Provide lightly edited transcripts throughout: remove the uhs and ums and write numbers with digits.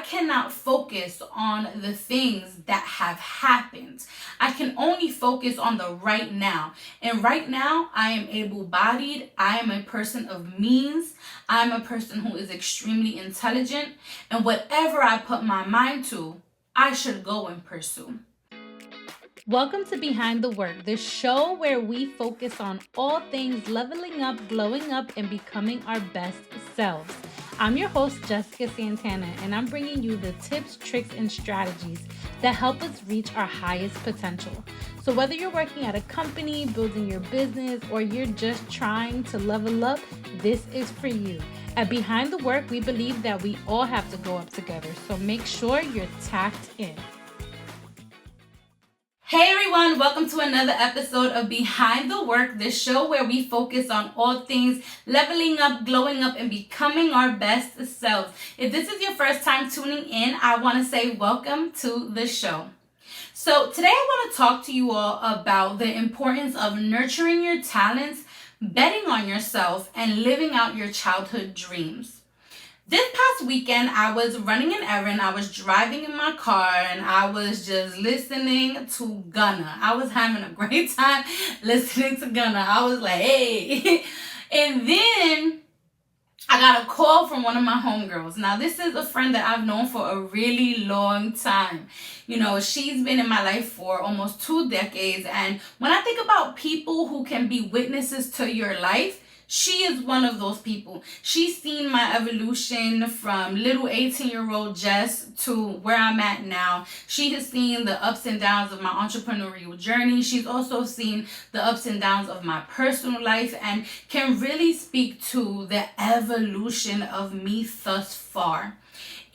cannot focus on the things that have happened. I can only focus on the right now. And right now, I am able-bodied. I am a person of means. I'm a person who is extremely intelligent. And whatever I put my mind to, I should go and pursue. Welcome to Behind the Work, the show where we focus on all things leveling up, glowing up, and becoming our best selves. I'm your host, Jessica Santana, and I'm bringing you the tips, tricks, and strategies that help us reach our highest potential. So whether you're working at a company, building your business, or you're just trying to level up, this is for you. At Behind the Work, we believe that we all have to go up together, so make sure you're tapped in. Hey everyone, welcome to another episode of Behind the Work, the show where we focus on all things leveling up, glowing up, and becoming our best selves. If this is your first time tuning in, I want to say welcome to the show. So today I want to talk to you all about the importance of nurturing your talents, betting on yourself, and living out your childhood dreams. This past weekend, I was running an errand. I was driving in my car and I was just listening to Gunna. I was having a great time listening to Gunna. I was like, hey. And then I got a call from one of my homegirls. Now, this is a friend that I've known for a really long time. You know, she's been in my life for almost 2 decades. And when I think about people who can be witnesses to your life, she is one of those people. She's seen my evolution from little 18-year-old Jess to where I'm at now. She has seen the ups and downs of my entrepreneurial journey. She's also seen the ups and downs of my personal life and can really speak to the evolution of me thus far.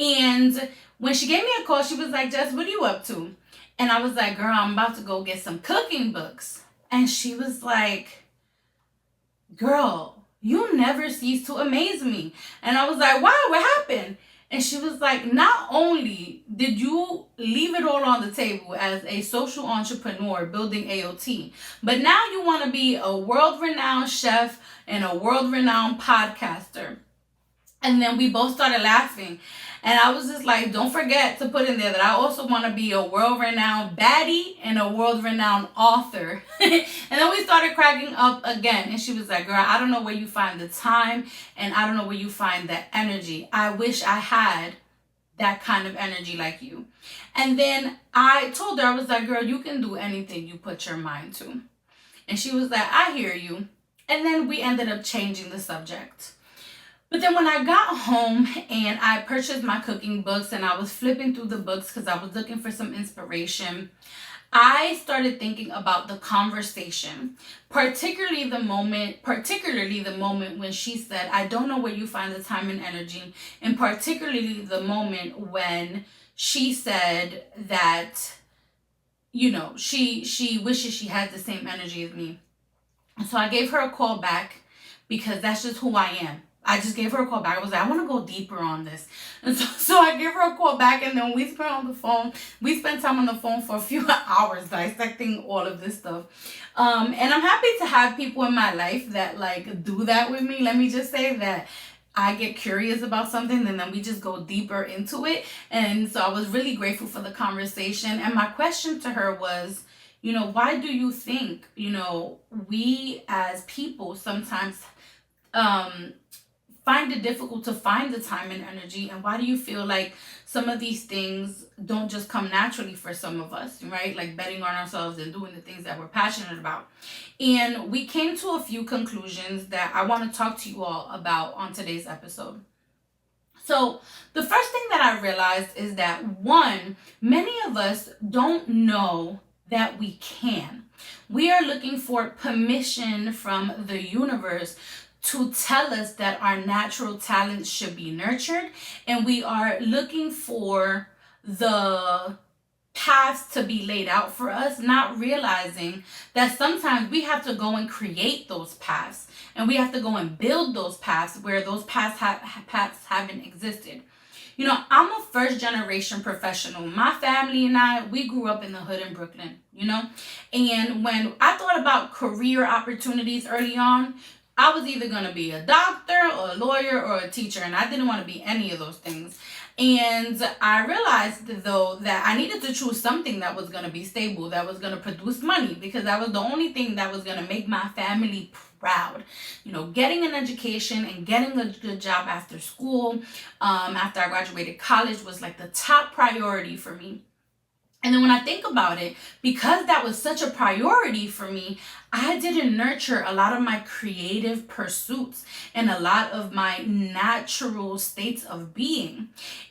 And when she gave me a call, she was like, Jess, what are you up to? And I was like, girl, I'm about to go get some cooking books. And she was like, girl, you never cease to amaze me. And I was like, wow, what happened? And she was like, not only did you leave it all on the table as a social entrepreneur building AOT, but now you want to be a world-renowned chef and a world-renowned podcaster. And then we both started laughing. And I was just like, don't forget to put in there that I also want to be a world-renowned baddie and a world-renowned author. And then we started cracking up again. And she was like, girl, I don't know where you find the time and I don't know where you find that energy. I wish I had that kind of energy like you. And then I told her, I was like, girl, you can do anything you put your mind to. And she was like, I hear you. And then we ended up changing the subject. But then when I got home and I purchased my cooking books and I was flipping through the books because I was looking for some inspiration, I started thinking about the conversation, particularly the moment when she said, I don't know where you find the time and energy, and particularly the moment when she said that, you know, she wishes she had the same energy as me. So I gave her a call back because that's just who I am. I just gave her a call back. I was like, I want to go deeper on this. And so I gave her a call back, and then we spent time on the phone for a few hours dissecting all of this stuff. And I'm happy to have people in my life that like do that with me. Let me just say that I get curious about something and then we just go deeper into it. And so I was really grateful for the conversation. And my question to her was, you know, why do you think, you know, we as people sometimes find it difficult to find the time and energy, and why do you feel like some of these things don't just come naturally for some of us, right? Like betting on ourselves and doing the things that we're passionate about. And we came to a few conclusions that I want to talk to you all about on today's episode. So the first thing that I realized is that one, many of us don't know that we can. We are looking for permission from the universe to tell us that our natural talents should be nurtured, and we are looking for the paths to be laid out for us, not realizing that sometimes we have to go and create those paths, and we have to go and build those paths where those paths haven't existed. You know, I'm a first generation professional. My family and I, we grew up in the hood in Brooklyn, you know, and when I thought about career opportunities early on, I was either going to be a doctor or a lawyer or a teacher, and I didn't want to be any of those things. And I realized, though, that I needed to choose something that was going to be stable, that was going to produce money, because that was the only thing that was going to make my family proud. Getting an education and getting a good job after school, after I graduated college, was like the top priority for me. And then when I think about it, because that was such a priority for me, I didn't nurture a lot of my creative pursuits and a lot of my natural states of being.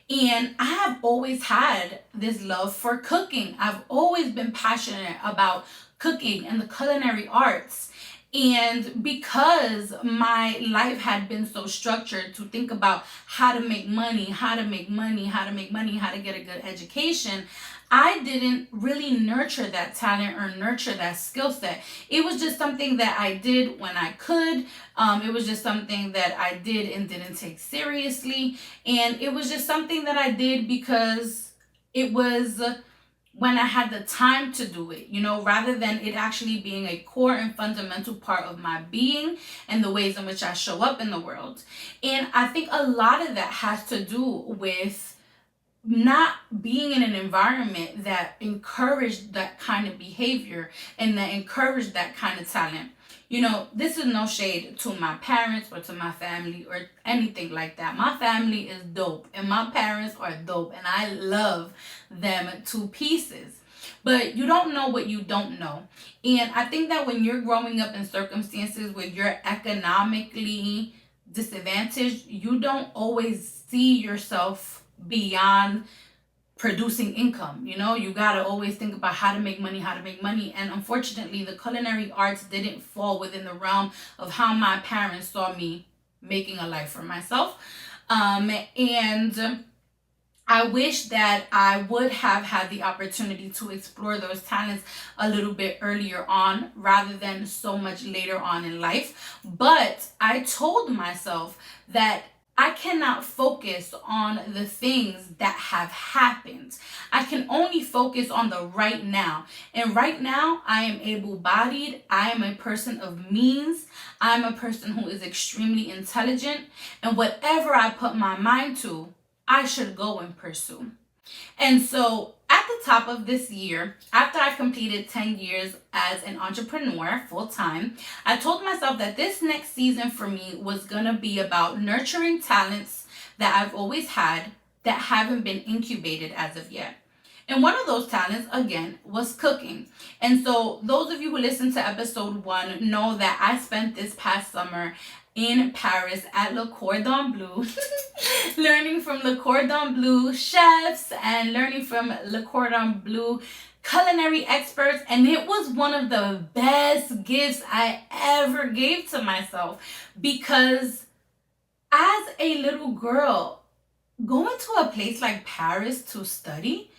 And I have always had this love for cooking. I've always been passionate about cooking and the culinary arts. And because my life had been so structured to think about how to make money, how to get a good education, I didn't really nurture that talent or nurture that skill set. It was just something that I did when I could. It was just something that I did and didn't take seriously. And it was just something that I did because it was when I had the time to do it, rather than it actually being a core and fundamental part of my being and the ways in which I show up in the world. And I think a lot of that has to do with not being in an environment that encouraged that kind of behavior and that encouraged that kind of talent. This is no shade to my parents or to my family or anything like that. My family is dope and my parents are dope and I love them to pieces. But you don't know what you don't know. And I think that when you're growing up in circumstances where you're economically disadvantaged, you don't always see yourself beyond producing income. You gotta always think about how to make money. And unfortunately, the culinary arts didn't fall within the realm of how my parents saw me making a life for myself. And I wish that I would have had the opportunity to explore those talents a little bit earlier on rather than so much later on in life. But I told myself that I cannot focus on the things that have happened. I can only focus on the right now. And right now, I am able-bodied. I am a person of means. I'm a person who is extremely intelligent. And whatever I put my mind to, I should go and pursue. And so at the top of this year, after I completed 10 years as an entrepreneur full time, I told myself that this next season for me was going to be about nurturing talents that I've always had that haven't been incubated as of yet. And one of those talents, again, was cooking. And so those of you who listened to episode 1 know that I spent this past summer in Paris at Le Cordon Bleu, learning from Le Cordon Bleu chefs and learning from Le Cordon Bleu culinary experts. And it was one of the best gifts I ever gave to myself, because as a little girl, going to a place like Paris to study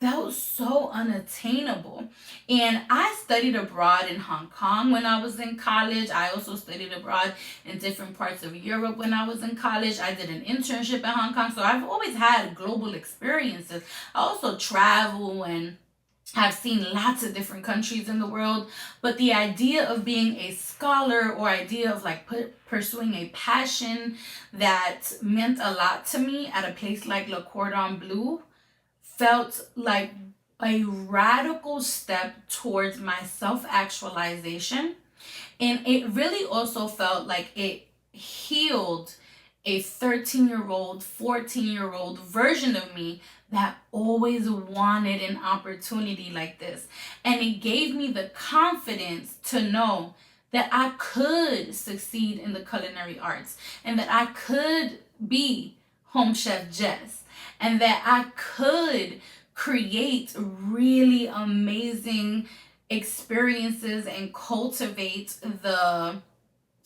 felt so unattainable. And I studied abroad in Hong Kong when I was in college. I also studied abroad in different parts of Europe when I was in college. I did an internship in Hong Kong. So I've always had global experiences. I also travel and have seen lots of different countries in the world. But the idea of being a scholar or idea of pursuing a passion that meant a lot to me at a place like Le Cordon Bleu felt like a radical step towards my self-actualization. And it really also felt like it healed a 13-year-old, 14-year-old version of me that always wanted an opportunity like this. And it gave me the confidence to know that I could succeed in the culinary arts and that I could be Home Chef Jess, and that I could create really amazing experiences and cultivate the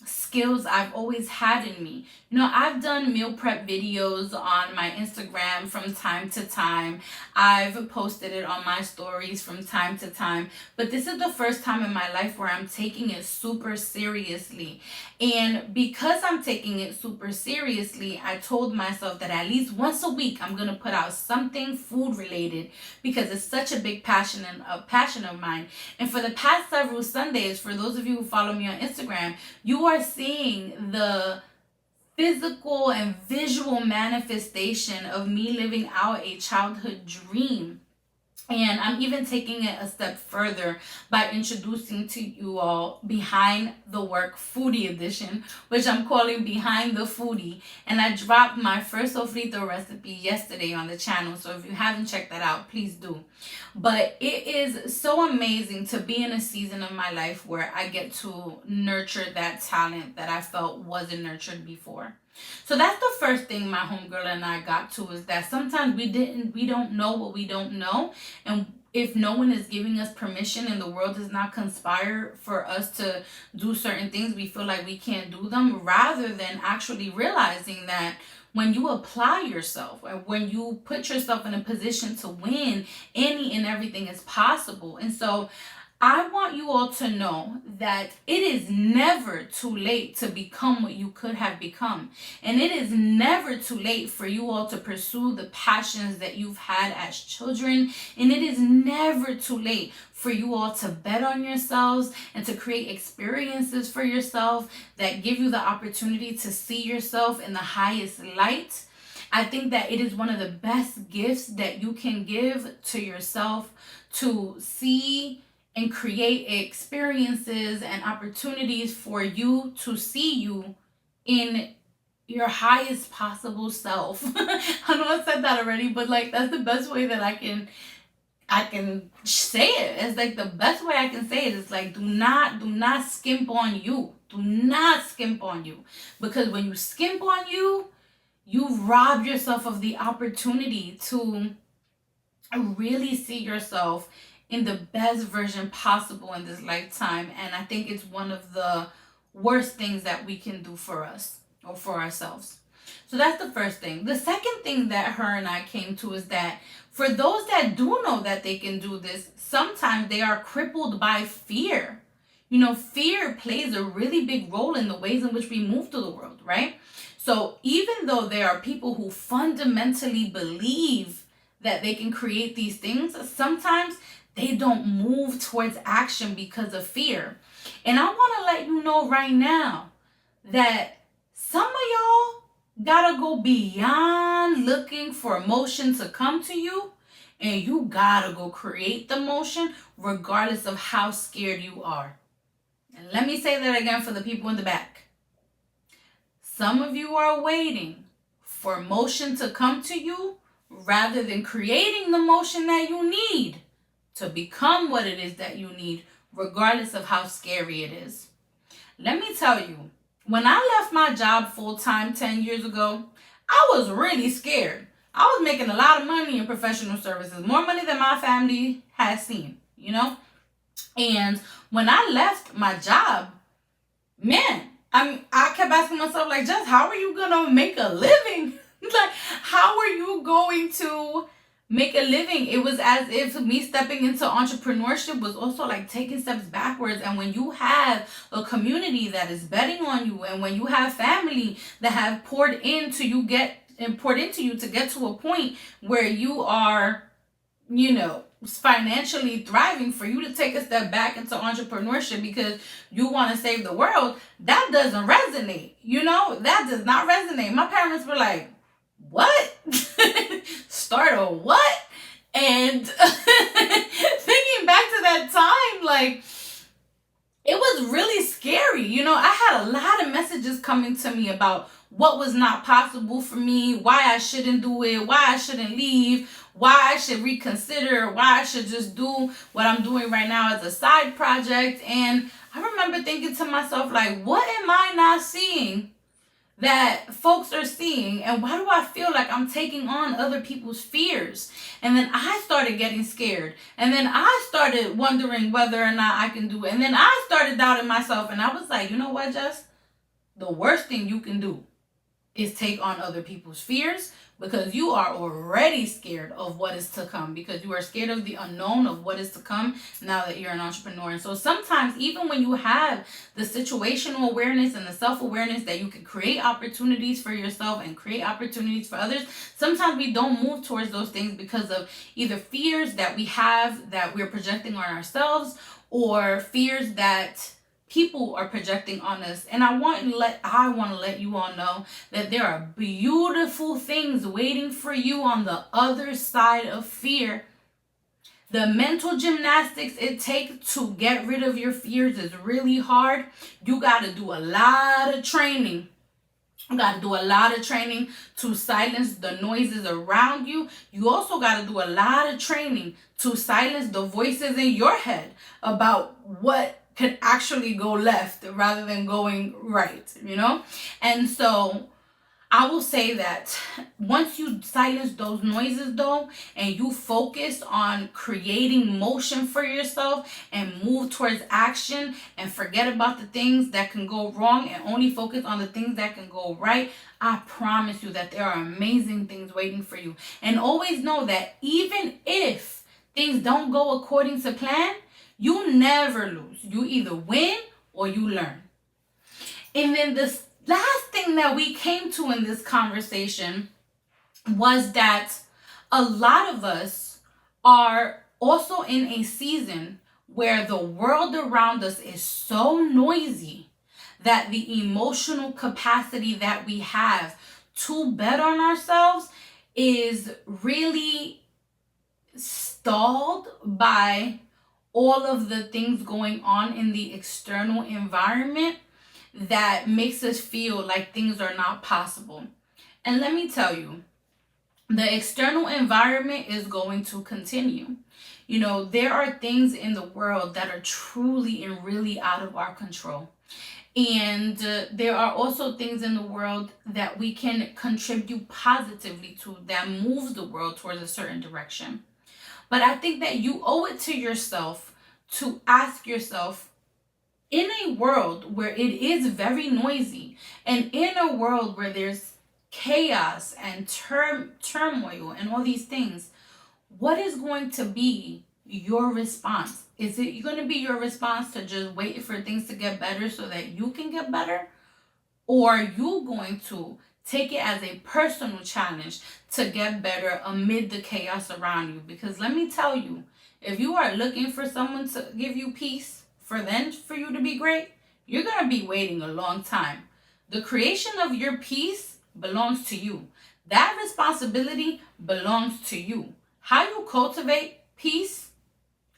skills I've always had in me. I've done meal prep videos on my Instagram from time to time. I've posted it on my stories from time to time. But this is the first time in my life where I'm taking it super seriously. And because I'm taking it super seriously, I told myself that at least once a week I'm going to put out something food related, because it's such a big passion of mine. And for the past several Sundays, for those of you who follow me on Instagram, you are seeing the physical and visual manifestation of me living out a childhood dream. And I'm even taking it a step further by introducing to you all Behind the Work Foodie Edition, which I'm calling Behind the Foodie. And I dropped my first sofrito recipe yesterday on the channel. So if you haven't checked that out, please do. But it is so amazing to be in a season of my life where I get to nurture that talent that I felt wasn't nurtured before. So that's the first thing my homegirl and I got to, is that sometimes we don't know what we don't know. And if no one is giving us permission and the world does not conspire for us to do certain things, we feel like we can't do them, rather than actually realizing that when you apply yourself and when you put yourself in a position to win, any and everything is possible. And so I want you all to know that it is never too late to become what you could have become. And it is never too late for you all to pursue the passions that you've had as children. And it is never too late for you all to bet on yourselves and to create experiences for yourself that give you the opportunity to see yourself in the highest light. I think that it is one of the best gifts that you can give to yourself, to see and create experiences and opportunities for you to see you in your highest possible self. I know I said that already, but like that's the best way that I can say it. It's like the best way I can say it is like, do not skimp on you. Do not skimp on you. Because when you skimp on you, you rob yourself of the opportunity to really see yourself in the best version possible in this lifetime. And I think it's one of the worst things that we can do for us or for ourselves. So that's the first thing. The second thing that her and I came to is that for those that do know that they can do this, sometimes they are crippled by fear. You know, fear plays a really big role in the ways in which we move through the world, right? So even though there are people who fundamentally believe that they can create these things, sometimes they don't move towards action because of fear. And I want to let you know right now that some of y'all gotta go beyond looking for emotion to come to you, and you gotta go create the motion regardless of how scared you are. And let me say that again for the people in the back. Some of you are waiting for motion to come to you rather than creating the motion that you need to become what it is that you need, regardless of how scary it is. Let me tell you, when I left my job full-time 10 years ago, I was really scared. I was making a lot of money in professional services, more money than my family has seen, you know? And when I left my job, man, I kept asking myself, like, just how are you gonna make a living? Like, how are you going to make a living? It was as if me stepping into entrepreneurship was also like taking steps backwards. And when you have a community that is betting on you, and when you have family that have poured into you to get to a point where you are, you know, financially thriving, for you to take a step back into entrepreneurship because you want to save the world, that doesn't resonate. You know, that does not resonate. My parents were like, what? Start a what? And thinking back to that time, like, it was really scary. You know, I had a lot of messages coming to me about what was not possible for me, why I shouldn't do it, why I shouldn't leave, why I should reconsider, why I should just do what I'm doing right now as a side project. And I remember thinking to myself, like, what am I not seeing that folks are seeing? And why do I feel like I'm taking on other people's fears? And then I started getting scared. And then I started wondering whether or not I can do it. And then I started doubting myself. And I was like, you know what, Jess? The worst thing you can do is take on other people's fears, because you are already scared of what is to come, because you are scared of the unknown of what is to come now that you're an entrepreneur. And so sometimes, even when you have the situational awareness and the self-awareness that you can create opportunities for yourself and create opportunities for others, sometimes we don't move towards those things because of either fears that we have that we're projecting on ourselves, or fears that people are projecting on us. And I want to let you all know that there are beautiful things waiting for you on the other side of fear. The mental gymnastics it takes to get rid of your fears is really hard. You got to do a lot of training. You got to do a lot of training to silence the noises around you. You also got to do a lot of training to silence the voices in your head about what can actually go left rather than going right, And so I will say that once you silence those noises though, and you focus on creating motion for yourself and move towards action and forget about the things that can go wrong and only focus on the things that can go right, I promise you that there are amazing things waiting for you. And always know that even if things don't go according to plan, you never lose. You either win or you learn. And then this last thing that we came to in this conversation was that a lot of us are also in a season where the world around us is so noisy that the emotional capacity that we have to bet on ourselves is really stalled by all of the things going on in the external environment that makes us feel like things are not possible. And let me tell you, the external environment is going to continue. There are things in the world that are truly and really out of our control. And there are also things in the world that we can contribute positively to that moves the world towards a certain direction. But I think that you owe it to yourself to ask yourself, in a world where it is very noisy, and in a world where there's chaos and turmoil and all these things, what is going to be your response? Is it going to be your response to just wait for things to get better so that you can get better? Or are you going to take it as a personal challenge to get better amid the chaos around you? Because let me tell you, if you are looking for someone to give you peace, for you to be great, you're going to be waiting a long time. The creation of your peace belongs to you. That responsibility belongs to you. How you cultivate peace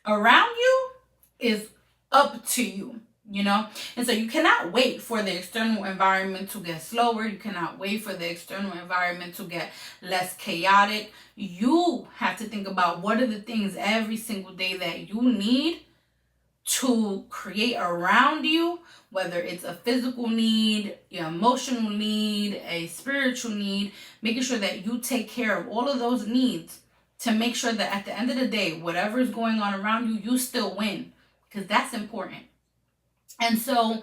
around you is up to you, And so you cannot wait for the external environment to get slower. You cannot wait for the external environment to get less chaotic. You have to think about what are the things every single day that you need to create around you, whether it's a physical need, your emotional need, a spiritual need, making sure that you take care of all of those needs to make sure that at the end of the day, whatever is going on around you, you still win, because that's important. And so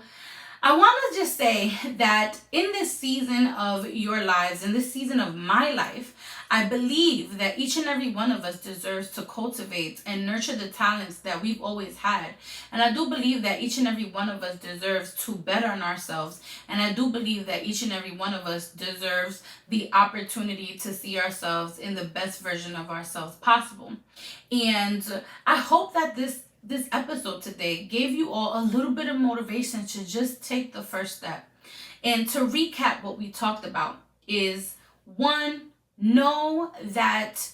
I want to just say that in this season of your lives, in this season of my life, I believe that each and every one of us deserves to cultivate and nurture the talents that we've always had. And I do believe that each and every one of us deserves to better on ourselves. And I do believe that each and every one of us deserves the opportunity to see ourselves in the best version of ourselves possible. And I hope that this episode today gave you all a little bit of motivation to just take the first step. And to recap, what we talked about is, one, know that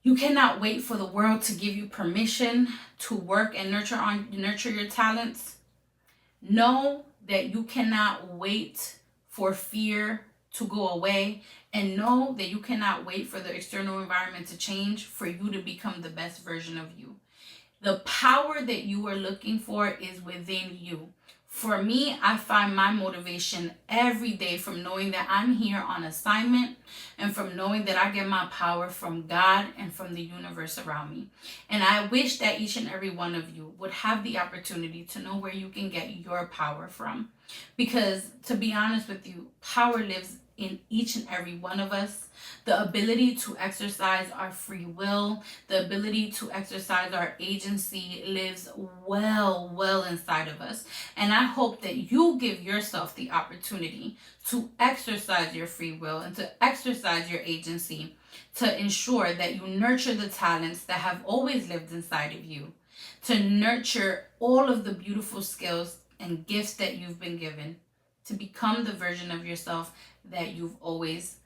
you cannot wait for the world to give you permission to work and nurture your talents. Know that you cannot wait for fear to go away, and know that you cannot wait for the external environment to change for you to become the best version of you. The power that you are looking for is within you. For me, I find my motivation every day from knowing that I'm here on assignment, and from knowing that I get my power from God and from the universe around me. And I wish that each and every one of you would have the opportunity to know where you can get your power from. Because to be honest with you, power lives in each and every one of us. The ability to exercise our free will, the ability to exercise our agency lives well inside of us. And I hope that you give yourself the opportunity to exercise your free will and to exercise your agency, to ensure that you nurture the talents that have always lived inside of you, to nurture all of the beautiful skills and gifts that you've been given to become the version of yourself that you've always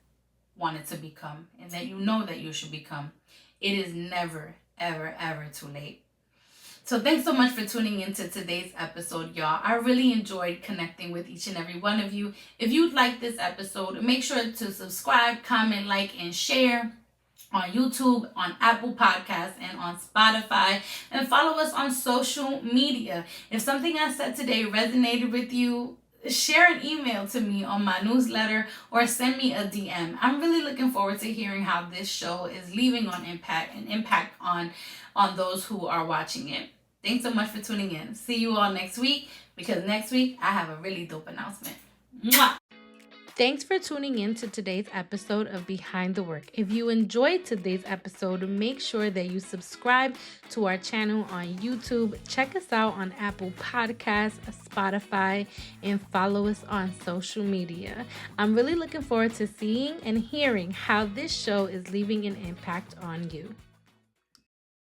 wanted to become and that you know that you should become. It is never, ever, ever too late. So thanks so much for tuning into today's episode, y'all. I really enjoyed connecting with each and every one of you. If you'd like this episode, make sure to subscribe, comment, like, and share on YouTube, on Apple Podcasts, and on Spotify. And follow us on social media. If something I said today resonated with you, share an email to me on my newsletter or send me a DM. I'm really looking forward to hearing how this show is leaving an impact on those who are watching it. Thanks so much for tuning in. See you all next week, because next week I have a really dope announcement. Mwah! Thanks for tuning in to today's episode of Behind the Work. If you enjoyed today's episode, make sure that you subscribe to our channel on YouTube. Check us out on Apple Podcasts, Spotify, and follow us on social media. I'm really looking forward to seeing and hearing how this show is leaving an impact on you.